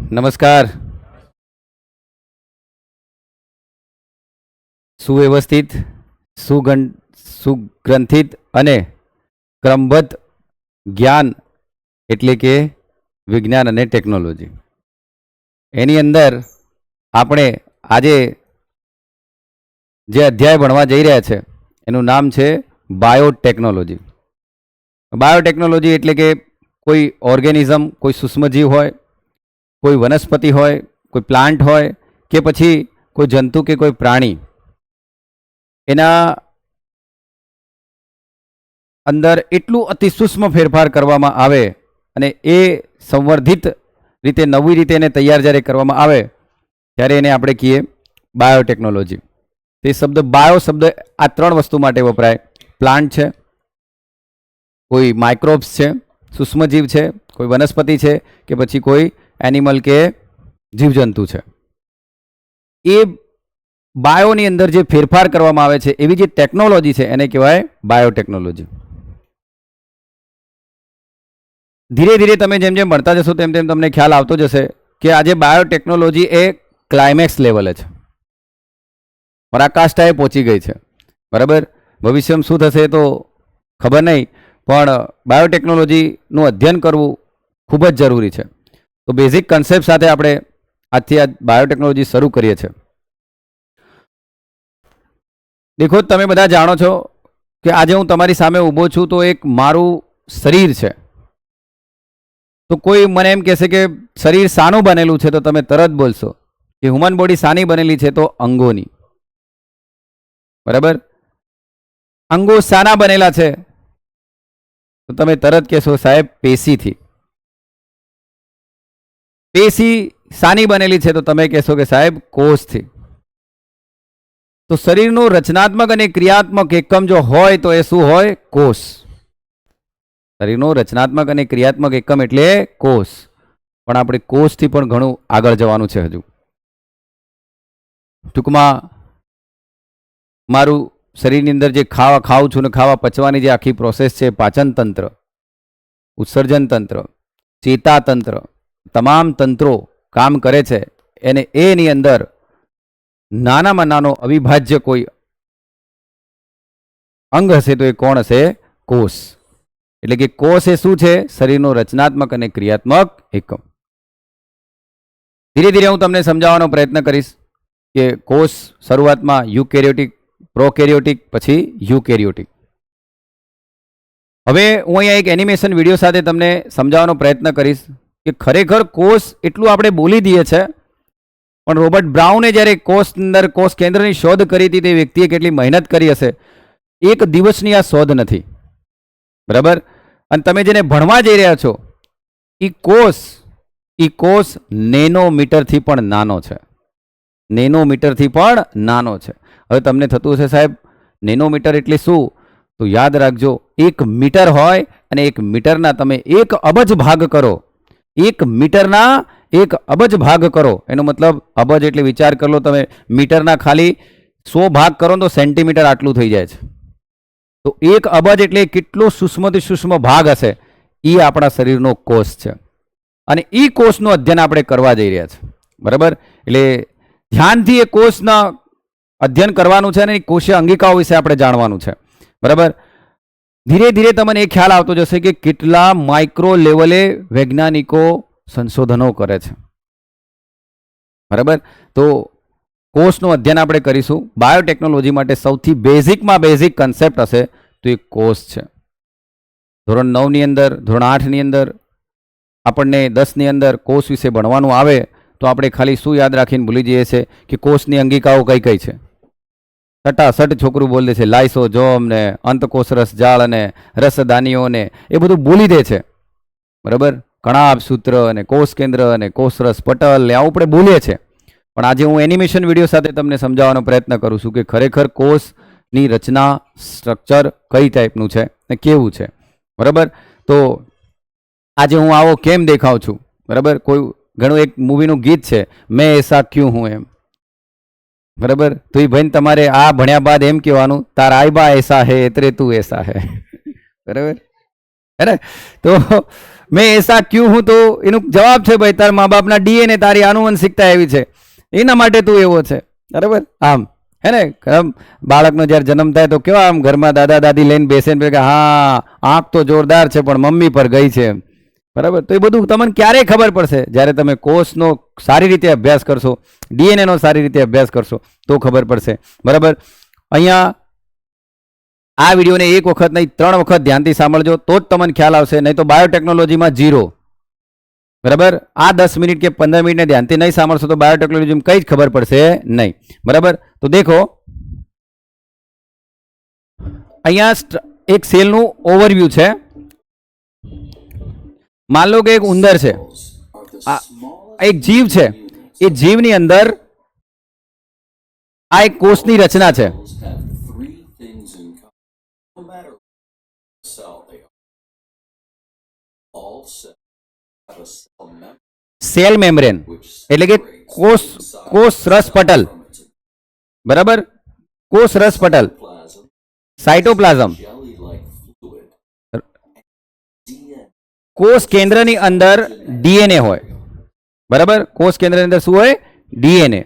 નમસ્કાર. સુવ્યવસ્થિત, સુગ્રંથિત અને ક્રમબદ્ધ જ્ઞાન એટલે કે વિજ્ઞાન અને ટેકનોલોજી. એની અંદર આપણે આજે જે અધ્યાય ભણવા જઈ રહ્યા છે એનું નામ છે બાયોટેકનોલોજી. બાયોટેકનોલોજી એટલે કે કોઈ ઓર્ગેનિઝમ, કોઈ સૂક્ષ્મજીવ હોય, કોઈ વનસ્પતિ હોય, કોઈ પ્લાન્ટ હોય કે પછી કોઈ જંતુ કે કોઈ પ્રાણી, એના અંદર એટલું અતિ સૂક્ષ્મ ફેરફાર કરવામાં આવે અને એ સંવર્ધિત રીતે નવી રીતે એને તૈયાર જ્યારે કરવામાં આવે ત્યારે એને આપણે કહીએ બાયોટેકનોલોજી. તે શબ્દ બાયો શબ્દ આ ત્રણ વસ્તુ માટે વપરાય. પ્લાન્ટ છે, કોઈ માઇક્રોબ્સ છે, સૂક્ષ્મજીવ છે, કોઈ વનસ્પતિ છે કે પછી કોઈ એનિમલ કે જીવજંતુ છે. એ બાયોની અંદર જે ફેરફાર કરવામાં આવે છે એવી જે ટેકનોલોજી છે એને કહેવાય બાયોટેકનોલોજી. ધીરે ધીરે તમે જેમ જેમ ભણતા જશો તેમ તેમ તમને ખ્યાલ આવતો જશે કે આજે બાયોટેકનોલોજી એ ક્લાઇમેક્સ લેવલે છે, પરાકાષ્ઠાએ પહોંચી ગઈ છે. બરાબર, ભવિષ્યમાં શું થશે તો ખબર નહીં, પણ બાયોટેકનોલોજીનું અધ્યયન કરવું ખૂબ જ જરૂરી છે. તો બેઝિક કન્સેપ્ટ સાથે આપણે આજથી આ બાયોટેકનોલોજી શરૂ કરીએ છીએ. દેખો, તમે બધા જાણો છો કે આજે હું તમારી સામે ઊભો છું તો એક મારું શરીર છે. તો કોઈ મને એમ કહેશે કે શરીર શાનું બનેલું છે તો તમે તરત બોલશો કે હ્યુમન બોડી શાની બનેલી છે, તો અંગોની. બરાબર, અંગો શાના બનેલા છે તો તમે તરત કહેશો સાહેબ પેશીથી. પેશી શાની બનેલી છે તો તમે કહેશો કે સાહેબ કોષથી. તો શરીરનું રચનાત્મક અને ક્રિયાત્મક એકમ જો હોય તો એ શું હોય? કોષ. શરીરનું રચનાત્મક અને ક્રિયાત્મક એકમ એટલે કોષ. પણ આપણે કોષથી પણ ઘણું આગળ જવાનું છે હજુ. ટૂંકમાં મારું શરીરની અંદર જે ખાઉં છું ને ખાવા પચવાની જે આખી પ્રોસેસ છે, પાચન તંત્ર, ઉત્સર્જન તંત્ર, ચેતા તંત્ર, તમામ તંત્રો કામ કરે છે. એને એની અંદર નાનામાં નાનો અવિભાજ્ય કોઈ અંગ હશે તો એ કોણ હશે? કોષ. એટલે કે કોષ એ શું છે? શરીરનો રચનાત્મક અને ક્રિયાત્મક એકમ. ધીરે ધીરે હું તમને સમજાવવાનો પ્રયત્ન કરીશ કે કોષ શરૂઆતમાં યુકેરિયોટિક, પ્રોકેરિયોટિક, પછી યુકેરિયોટિક. હવે હું અહીંયા એક એનિમેશન વિડીયો સાથે તમને સમજાવવાનો પ્રયત્ન કરીશ કે ખરેખર કોષ એટલું આપણે બોલી દઈએ છે, પણ રોબર્ટ બ્રાઉને જ્યારે કોષ અંદર કોષ કેન્દ્રની શોધ કરી હતી તે વ્યક્તિએ કેટલી મહેનત કરી હશે. એક દિવસની આ શોધ નથી. બરાબર, અને તમે જેને ભણવા જઈ રહ્યા છો એ કોષ નેનોમીટરથી પણ નાનો છે. નેનોમીટરથી પણ નાનો છે. હવે તમને થતું હશે સાહેબ નેનોમીટર એટલે શું? તો યાદ રાખજો, 1 મીટર હોય અને 1 મીટરના તમે 1 અબજ ભાગ કરો. 1 મીટરના 1 અબજ ભાગ કરો એનો મતલબ અબજ એટલે વિચાર કરી લો તમે, મીટરના ખાલી 100 ભાગ કરો તો સેન્ટીમીટર આટલું થઈ જાય છે. તો 1 અબજ એટલે કેટલો સૂક્ષ્મથી સૂક્ષ્મ ભાગ હશે? એ આપણા શરીરનો કોષ છે. અને એ કોષનું અધ્યયન આપણે કરવા જઈ રહ્યા છે. બરાબર, એટલે ધ્યાનથી એ કોષના અધ્યયન કરવાનું છે અને કોષીય અંગિકાઓ વિશે આપણે જાણવાનું છે. બરાબર, ધીરે ધીરે તમને એ ખ્યાલ આવતો જશે કે કેટલા માઇક્રો લેવલે વૈજ્ઞાનિકો સંશોધનો કરે છે. બરાબર, તો કોષનું અધ્યયન આપણે કરીશું. બાયોટેકનોલોજી માટે સૌથી બેઝિકમાં બેઝિક કન્સેપ્ટ હશે તો એ કોષ છે. ધોરણ 9ની અંદર, ધોરણ 8ની અંદર, આપણને 10ની અંદર કોષ વિશે ભણવાનું આવે તો આપણે ખાલી શું યાદ રાખીને ભૂલી જઈએ છીએ કે કોષની અંગિકાઓ કઈ કઈ છે. સટાસટ છોકરું બોલી દે છે લાઇસોઝોમ ને અંતકોષરસ જાળ અને રસદાનીઓ ને એ બધું બોલી દે છે. બરાબર, કણાભ સૂત્ર અને કોષ કેન્દ્ર અને કોષરસ પટલ ને આવું આપણે બોલીએ છીએ. પણ આજે હું એનિમેશન વિડીયો સાથે તમને સમજાવવાનો પ્રયત્ન કરું છું કે ખરેખર કોષની રચના, સ્ટ્રક્ચર કઈ ટાઈપનું છે ને કેવું છે. બરાબર, તો આજે હું આવો કેમ દેખાઉં છું? બરાબર, કોઈ ઘણું એક મૂવીનું ગીત છે, મેં એસા ક્યું હું એમ. બરાબર, તો એ ભાઈ તમારે આ ભણ્યા બાદ એમ કહેવાનું તારા આઈબા એસા હે એટલે તું એસા હે. બરાબર હે ને? તો મેં એસા ક્યું હું, તો એનું જવાબ છે ભાઈ તારા મા બાપના ડીએનએ, તારી આનુવંશિકતા એવી છે, એના માટે તું એવો છે. બરાબર. આમ હે ને, બાળકનો જ્યારે જન્મ થાય તો કેવા આમ ઘરમાં દાદા દાદી લઈને બેસે ને કે હા આંખ તો જોરદાર છે પણ મમ્મી પર ગઈ છે. બરાબર. તો એ બધું તમને ક્યારે ખબર પડશે? જ્યારે તમે કોષનો સારી રીતે અભ્યાસ કરશો, ડીએનએનો સારી રીતે અભ્યાસ કરશો તો ખબર પડશે. બરાબર. અહીંયા આ વિડીયોને એક વખત નહીં 3 વખત ધ્યાનથી સાંભળજો તો જ તમને ખ્યાલ આવશે, નહીં તો બાયોટેકનોલોજીમાં 0. બરાબર. આ 10 મિનિટ કે 15 મિનિટને ધ્યાનથી નહીં સાંભળશો તો બાયોટેકનોલોજીમાં કંઈ જ ખબર પડશે નહીં. બરાબર. તો દેખો અહીંયા એક સેલનું ઓવરવ્યૂ છે. માન લો કે એક ઉંદર છે, આ એક જીવ છે, એ જીવની અંદર આ એક કોષની રચના છે. સેલ મેમ્બ્રેન એટલે કે કોષ રસ પટલ. બરાબર. કોષ રસ પટલ, સાઇટોપ્લાઝમ, કોષ કેન્દ્રની અંદર ડીએનએ હોય. બરાબર. કોષ કેન્દ્રની અંદર શું હોય? ડીએનએ.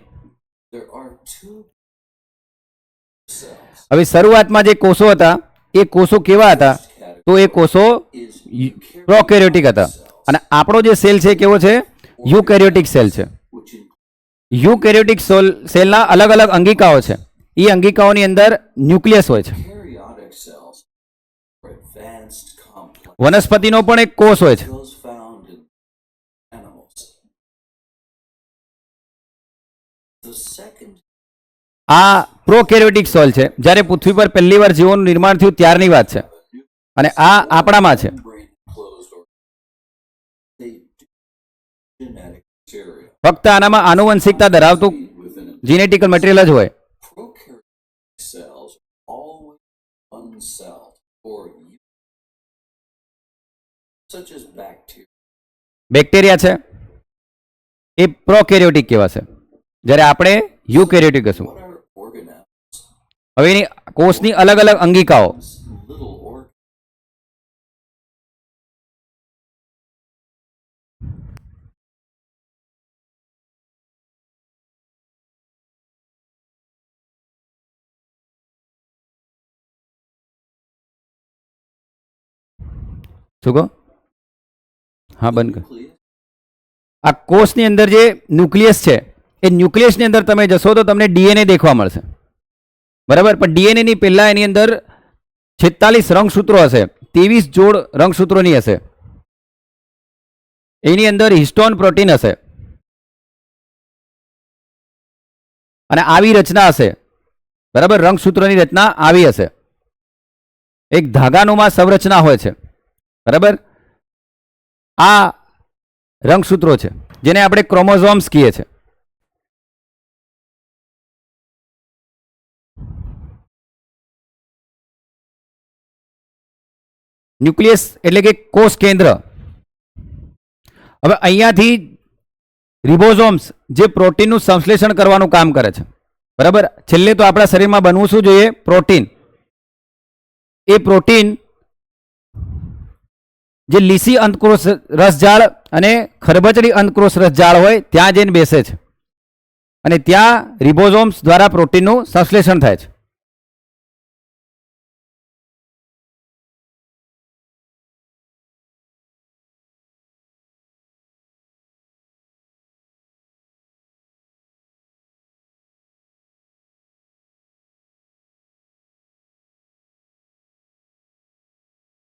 હવે શરૂઆતમાં જે કોષો હતા એ કોષો કેવા હતા? તો એ કોષો પ્રોકેરિયોટિક હતા. અને આપણો જે સેલ છે કેવો છે? યુકેરિયોટિક સેલ છે. યુકેરિયોટિક સેલના અલગ અલગ અંગિકાઓ છે. એ અંગિકાઓની અંદર ન્યુક્લિયસ હોય છે. વનસ્પતિનો પણ એક કોષ હોય છે. આ પ્રોકેરિયોટિક સેલ છે. જ્યારે પૃથ્વી પર પહેલી વાર જીવોનું નિર્માણ થયું ત્યારની વાત છે, અને આ આપણામાં છે. ફક્ત આનામાં આનુવંશિકતા ધરાવતું જીનેટિકલ મટીરિયલ જ હોય. બેક્ટેરિયા છે એ પ્રોકેરિયોટિક કહેવાશે, જ્યારે આપણે યુકેરિયોટિક હશું. હવે એની કોષની અલગ અલગ અંગિકાઓ. શું કહો? હા, બંધ કર. આ કોષની અંદર જે ન્યુક્લિયસ છે એ ન્યુક્લિયસની અંદર તમે જશો તો તમને ડીએનએ દેખવા મળશે. બરાબર. પણ ડીએનએ ની પહેલા એની અંદર 46 રંગસૂત્રો હશે, 23 જોડ રંગસૂત્રોની હશે. એની અંદર હિસ્ટોન પ્રોટીન હશે અને આવી રચના હશે. બરાબર. રંગસૂત્રોની રચના આવી હશે. એક ધાગાનુમા સંરચના હોય છે. બરાબર. આ રંગસૂત્રો છે જેને આપણે ક્રોમોઝોમ્સ કહીએ છીએ. ન્યુક્લિયસ એટલે કે કોષ કેન્દ્ર. હવે અહીંયાથી રિબોઝોમ્સ જે પ્રોટીનનું સંશ્લેષણ કરવાનું કામ કરે છે. બરાબર. છેલ્લે તો આપણા શરીરમાં બનવું શું જોઈએ? પ્રોટીન. એ પ્રોટીન જે લીસી અંતકોષ રસજાળ અને ખરબચડી અંતકોષ રસજાળ હોય ત્યાં જઈને બેસે છે, અને ત્યાં રિબોઝોમ્સ દ્વારા પ્રોટીનનું સંશ્લેષણ થાય છે.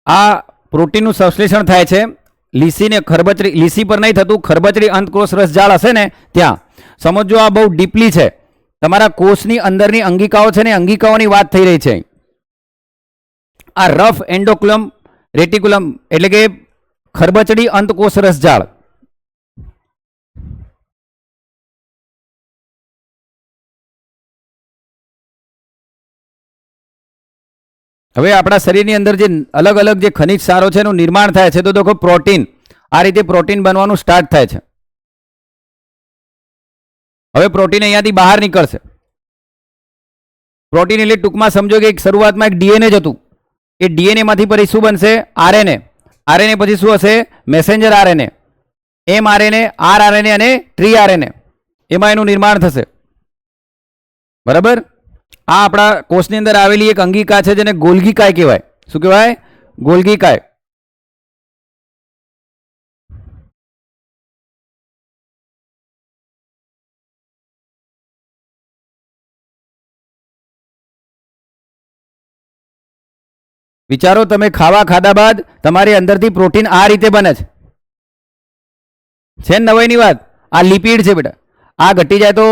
આ પ્રોટીનનું સંશ્લેષણ થાય છે લીસીને ખરબચડી, લીસી પર નહીં થતું, ખરબચડી અંતકોષ રસજાળ હશે ને ત્યાં. સમજો આ બહુ ડીપલી છે. તમારા કોષની અંદરની અંગિકાઓ છે ને, અંગિકાઓની વાત થઈ રહી છે. આ રફ એન્ડોક્લમ રેટિક્યુલમ એટલે કે ખરબચડી અંતકોષ રસજાળ. હવે આપણા શરીરની અંદર જે અલગ અલગ જે ખનિજ ક્ષારો છે એનું નિર્માણ થાય છે. તો દેખો પ્રોટીન, આ રીતે પ્રોટીન બનવાનું સ્ટાર્ટ થાય છે. હવે પ્રોટીન અહીંયાથી બહાર નીકળશે. પ્રોટીન એટલે ટૂંકમાં સમજો કે એક શરૂઆતમાં એક ડીએનએ જ હતું. એ ડીએનએ માંથી પછી શું બનશે? આરએનએ. આરએનએ પછી શું હશે? મેસેન્જર આરએનએ, mRNA, rRNA અને tRNA, એમાં એનું નિર્માણ થશે. બરાબર. આ આપણા કોષની અંદર આવેલી એક અંગિકા છે જેને ગોલ્ગી કાય કહેવાય. શું કહેવાય? ગોલ્ગી કાય. વિચારો, તમે ખાવા ખાધા બાદ તમારી અંદરથી પ્રોટીન આ રીતે બને છે. છે ને નવાઈની વાત? આ લિપિડ છે બેટા. આ ઘટી જાય તો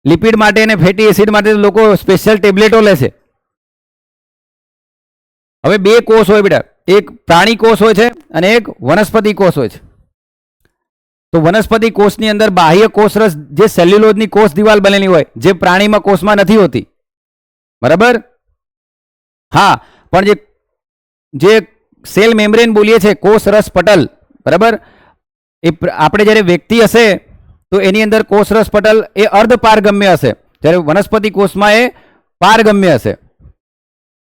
લિપિડ માટે અને ફેટી એસિડ માટે લોકો સ્પેશિયલ ટેબ્લેટો લે છે. હવે બે કોષ હોય બેટા, એક પ્રાણી કોષ હોય છે અને એક વનસ્પતિ કોષ હોય છે. તો વનસ્પતિ કોષની અંદર બાહ્ય કોષરસ જે સેલ્યુલોઝની કોષ દિવાલ બનેલી હોય, જે પ્રાણીમાં કોષમાં નથી હોતી. બરાબર. હા, પણ જે સેલ મેમ્બ્રેન બોલીએ છીએ, કોષરસ પટલ, બરાબર, એ આપણે જ્યારે વ્યક્તિ હશે તો એની અંદર કોષરસ પટલ એ અર્ધપારગમ્ય હશે, જ્યારે વનસ્પતિ કોષમાં એ પારગમ્ય હશે.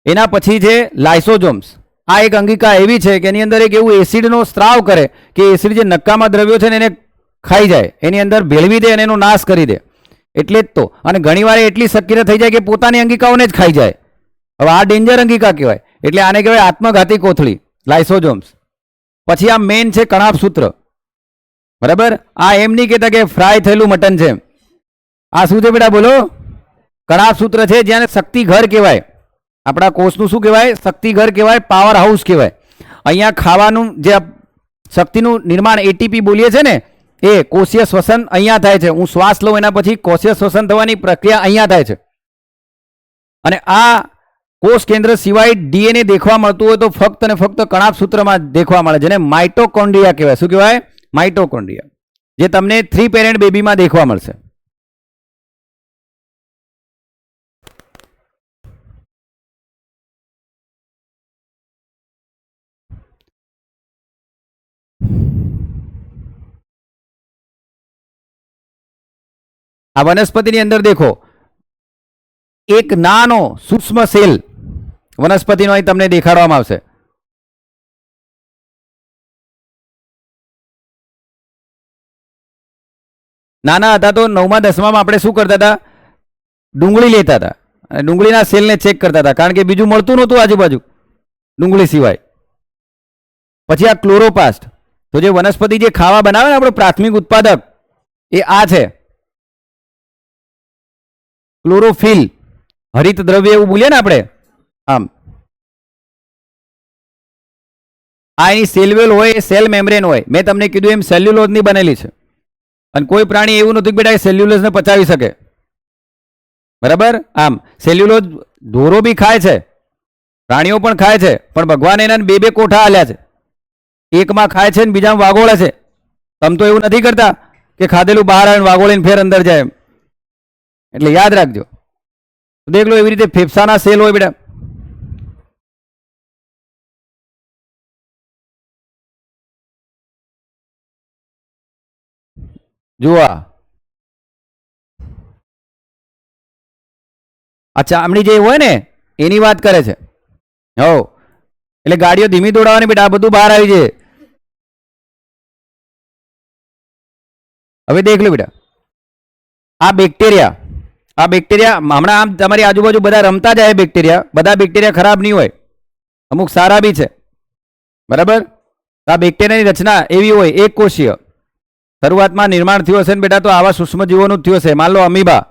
એના પછી છે લાઇસોઝોમ્સ. આ એક અંગિકા એવી છે કે એની અંદર એક એવું એસિડનો સ્ત્રાવ કરે કે એસિડ જે નક્કામાં દ્રવ્યો છે ને એને ખાઈ જાય, એની અંદર ભેળવી દે અને એનો નાશ કરી દે. એટલે જ તો, અને ઘણીવાર એટલી સક્રિય થઈ જાય કે પોતાની અંગિકાઓને જ ખાઈ જાય. હવે આ ડેન્જર અંગિકા કહેવાય, એટલે આને કહેવાય આત્મઘાતી કોથળી, લાઇસોઝોમ્સ. પછી આ મેન છે કણાભસૂત્ર. બરાબર. આ એમ નહીં કહેતા કે ફ્રાય થયેલું મટન છે. આ શું છે બેટા? બોલો. કણાભસૂત્ર છે, જ્યાં શક્તિ ઘર કહેવાય. આપણા કોષનું શું કહેવાય? શક્તિ ઘર કહેવાય, પાવર હાઉસ કહેવાય. અહીંયા ખાવાનું જે શક્તિનું નિર્માણ એટીપી બોલીએ છે ને, એ કોષીય શ્વસન અહીંયા થાય છે. હું શ્વાસ લઉં એના પછી કોષીય શ્વસન થવાની પ્રક્રિયા અહીંયા થાય છે. અને આ કોષ કેન્દ્ર સિવાય ડીએનએ દેખવા મળતું હોય તો ફક્ત અને ફક્ત કણાભસૂત્રમાં દેખવા મળે, જેને માઇટોકોન્ડ્રિયા કહેવાય. શું કહેવાય? માઇટોકોન્ડ્રિયા, જે તમને 3 પેરેન્ટ બેબીમાં દેખવા મળશે. આ વનસ્પતિની અંદર દેખો, એક નાનો સૂક્ષ્મ સેલ વનસ્પતિનો અહીં તમને દેખાડવામાં આવશે. નાના હતા તો 9મા 10મામાં આપણે શું કરતા હતા? ડુંગળી લેતા હતા અને ડુંગળીના સેલને ચેક કરતા હતા, કારણ કે બીજું મળતું નહોતું આજુબાજુ ડુંગળી સિવાય. પછી આ ક્લોરોપાસ્ટ, તો જે વનસ્પતિ જે ખાવા બનાવે ને આપણો પ્રાથમિક ઉત્પાદક, એ આ છે ક્લોરોફિલ, હરિત દ્રવ્ય એવું બોલીએ ને આપણે. આમ આ એની સેલવેલ હોય, એ સેલ મેમ્બ્રેન હોય. મેં તમને કીધું એમ સેલ્યુલોઝની બનેલી છે. અને કોઈ પ્રાણી એવું નથી કે બેટા એ સેલ્યુલોઝને પચાવી શકે. બરાબર. આમ સેલ્યુલોઝ ઢોરો બી ખાય છે, પ્રાણીઓ પણ ખાય છે, પણ ભગવાને એના 2 કોઠા આલ્યા છે. એકમાં ખાય છે ને બીજામાં વાગોળે છે. તમે તો એવું નથી કરતા કે ખાધેલું બહાર આવીને વાગોળીને ફેર અંદર જાય. એટલે યાદ રાખજો. દેખ લો, એવી રીતે ફેફસાના સેલ હોય બેટા. જુઓ, આ ચામડી જે હોય ને એની વાત કરે છે. હો, એટલે ગાડીઓ ધીમી દોડાવવાની બેટા, આ બધું બહાર આવી જાય. હવે દેખ લો બેટા, આ બેક્ટેરિયા, આ બેક્ટેરિયા હમણાં આમ તમારી આજુબાજુ બધા રમતા જાય બેક્ટેરિયા. બધા બેક્ટેરિયા ખરાબ નહીં હોય, અમુક સારા બી છે. બરાબર. આ બેક્ટેરિયાની રચના એવી હોય, એક કોષીય. શરૂઆતમાં નિર્માણ થયું હશે ને બેટા તો આવા સૂક્ષ્મજીવોનું થયું હશે. માન લો અમીબા.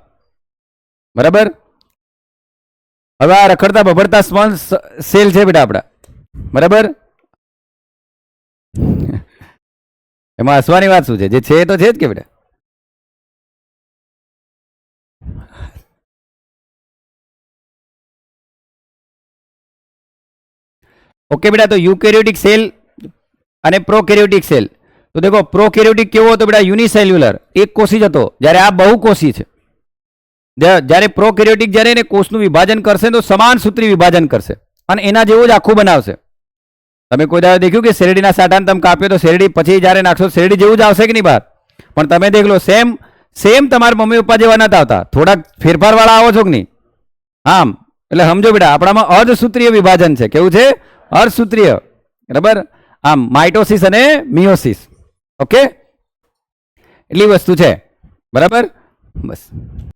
બરાબર. હવે આ રખડતા બભડતા સ્પંજ સેલ છે બેટા આપણા. બરાબર. એમાં હસવાની વાત શું છે? જે છે એ તો છે જ કે બેટા. ઓકે બેટા, તો યુકેરિયોટિક સેલ અને પ્રોકેરિયોટિક સેલ. તો દેખો, પ્રોકેરિયોટિક કેવો હતો બેટા? યુનિસેલ્યુલર, એક કોષી જ હતો, જ્યારે આ બહુકોષી છે. જ્યારે પ્રોકેરિયોટિક જ્યારે એને કોષનું વિભાજન કરશે તો સમાન સૂત્રી વિભાજન કરશે અને એના જેવું જ આખું બનાવશે. તમે કોઈ દાડો દેખ્યું કે શેરડીના સાટાને તમે કાપ્યો તો શેરડી પછી જ્યારે નાખશો શેરડી જેવું જ આવશે કે નહીં બહાર? પણ તમે દેખ લો, સેમ તમારા મમ્મી પપ્પા જેવા નતા આવતા, થોડાક ફેરફારવાળા આવો છો કે નહીં? આમ એટલે સમજો બેટા, આપણામાં અર્ધસૂત્રીય વિભાજન છે. કેવું છે? અર્ધસૂત્રીય. બરાબર, આમ માઇટોસિસ અને મિયોસિસ. ઓકે, એટલી વસ્તુ છે. બરાબર, બસ.